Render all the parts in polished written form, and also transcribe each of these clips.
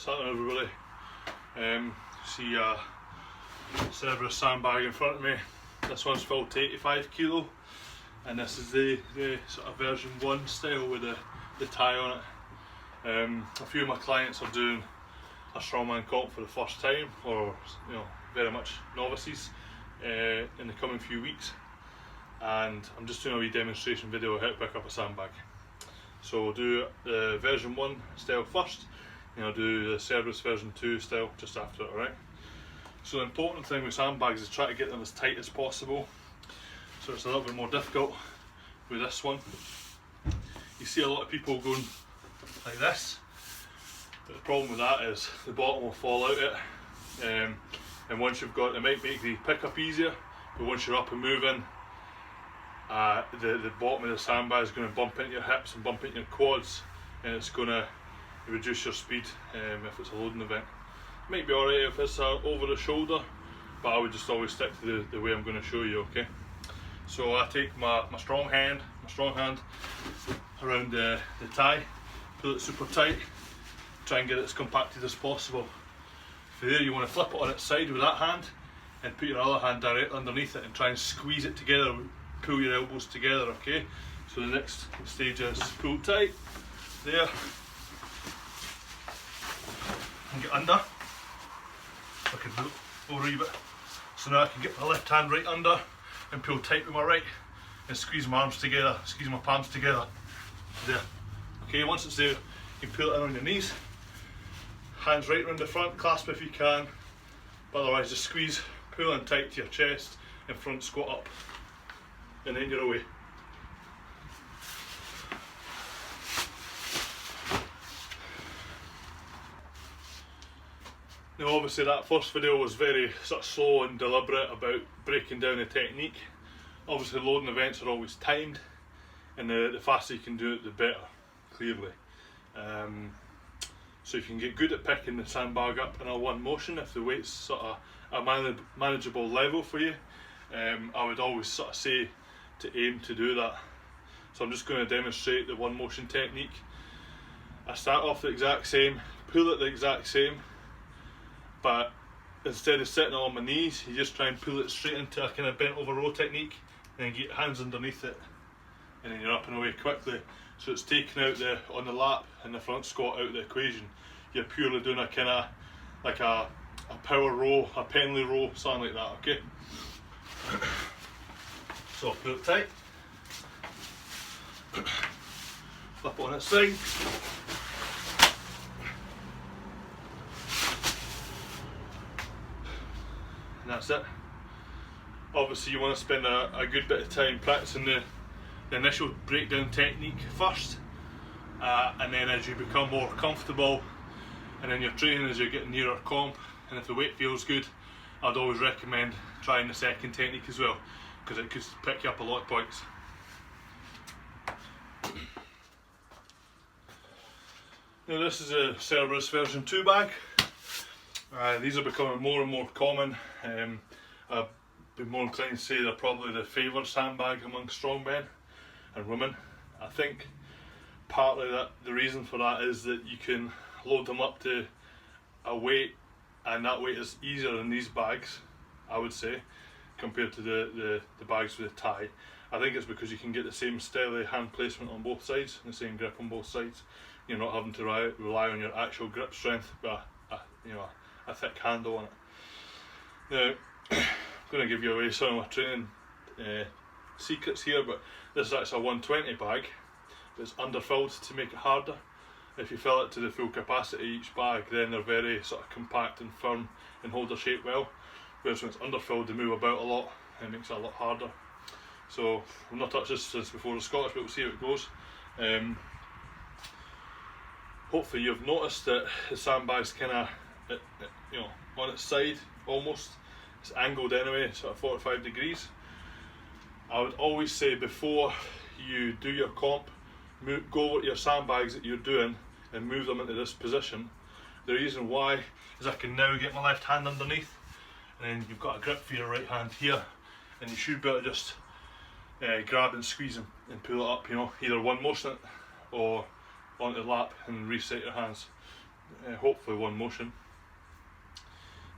What's happening, everybody? See a Cerberus sandbag in front of me. This one's filled to 85 kilo, and this is the sort of version 1 style with the tie on it. A few of my clients are doing a strongman comp for the first time, or very much novices in the coming few weeks, and I'm just doing a wee demonstration video of how to pick up a sandbag. So we'll do the version 1 style first, and I'll do the Cerberus version 2 style just after it, alright? So the important thing with sandbags is try to get them as tight as possible. So it's a little bit more difficult with this one. You see a lot of people going like this, but the problem with that is the bottom will fall out it, and once you've got, it might make the pickup easier, but once you're up and moving, the bottom of the sandbag is going to bump into your hips and bump into your quads, and it's going to reduce your speed if it's a loading event. It might be alright if it's over the shoulder, but I would just always stick to the way I'm going to show you, okay? So I take my strong hand around the tie, pull it super tight, try and get it as compacted as possible. For there, you want to flip it on its side with that hand and put your other hand directly underneath it and try and squeeze it together, pull your elbows together, okay? So the next stage is pull tight, there, and get under. I can pull over a wee bit. So now I can get my left hand right under and pull tight with my right and squeeze my arms together, squeeze my palms together. There. Okay, once it's there, you can pull it in on your knees. Hands right around the front, clasp if you can, but otherwise just squeeze, pull in tight to your chest and front squat up. And then you're away. Now obviously that first video was very sort of slow and deliberate about breaking down the technique. Obviously loading events are always timed, and the faster you can do it the better, clearly. So if you can get good at picking the sandbag up in a one motion, if the weight's sort of a manageable level for you, I would always sort of say to aim to do that. So I'm just going to demonstrate the one motion technique. I start off the exact same, pull it the exact same, but instead of sitting on my knees, you just try and pull it straight into a kind of bent over row technique, and then get your hands underneath it, and then you're up and away quickly. So it's taking out on the lap and the front squat out of the equation. You're purely doing a kind of like a power row, a penalty row, something like that, okay? So pull it tight, flip it on its side, and that's it. Obviously you want to spend a good bit of time practicing the initial breakdown technique first, and then as you become more comfortable and in your training as you're getting nearer comp, and if the weight feels good, I'd always recommend trying the second technique as well, because it could pick you up a lot of points. Now this is a Cerberus version 2 bag. These are becoming more and more common. I've been more inclined to say they're probably the favoured sandbag among strongmen and women. I think partly the reason for that is that you can load them up to a weight, and that weight is easier in these bags, I would say, compared to the bags with a tie. I think it's because you can get the same steady hand placement on both sides, and the same grip on both sides. You're not having to rely on your actual grip strength, but a thick handle on it. Now, I'm going to give you away some of my training secrets here, but this is actually a 120 bag, but it's underfilled to make it harder. If you fill it to the full capacity each bag, then they're very sort of compact and firm and hold their shape well. Whereas when it's underfilled, they move about a lot and it makes it a lot harder. So I've not touched this since before the Scottish, but we'll see how it goes. Hopefully you've noticed that the sandbag's kind of on its side almost. It's angled anyway, sort of 45 degrees. I would always say before you do your comp, go over to your sandbags that you're doing and move them into this position. The reason why is I can now get my left hand underneath, and then you've got a grip for your right hand here, and you should be able to just grab and squeeze and pull it up, either one motion it or onto the lap and reset your hands. hopefully one motion.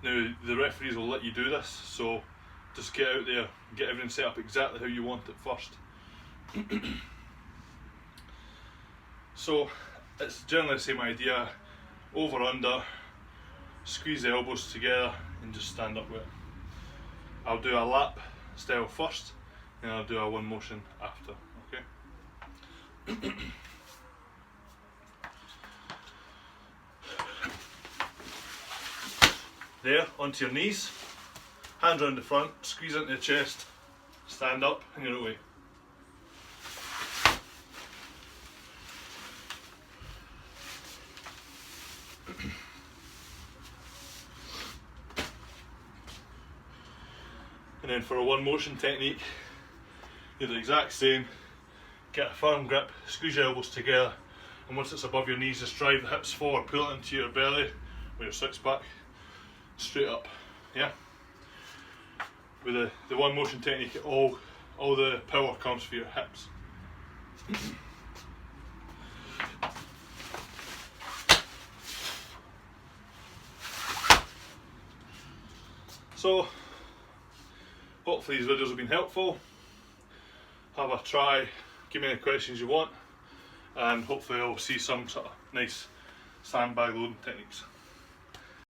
Now the referees will let you do this, so just get out there, get everything set up exactly how you want it first. So it's generally the same idea, over under, squeeze the elbows together and just stand up with it. I'll do a lap style first and I'll do a one motion after, okay? There, onto your knees, hands around the front, squeeze into the chest, stand up and you're away. And then for a one motion technique, do the exact same. Get a firm grip, squeeze your elbows together, and once it's above your knees, just drive the hips forward, pull it into your belly with your six pack, straight up. Yeah. With the one motion technique, all the power comes for your hips. So, hopefully these videos have been helpful. Have a try, give me any questions you want, and hopefully I'll see some sort of nice sandbag loading techniques.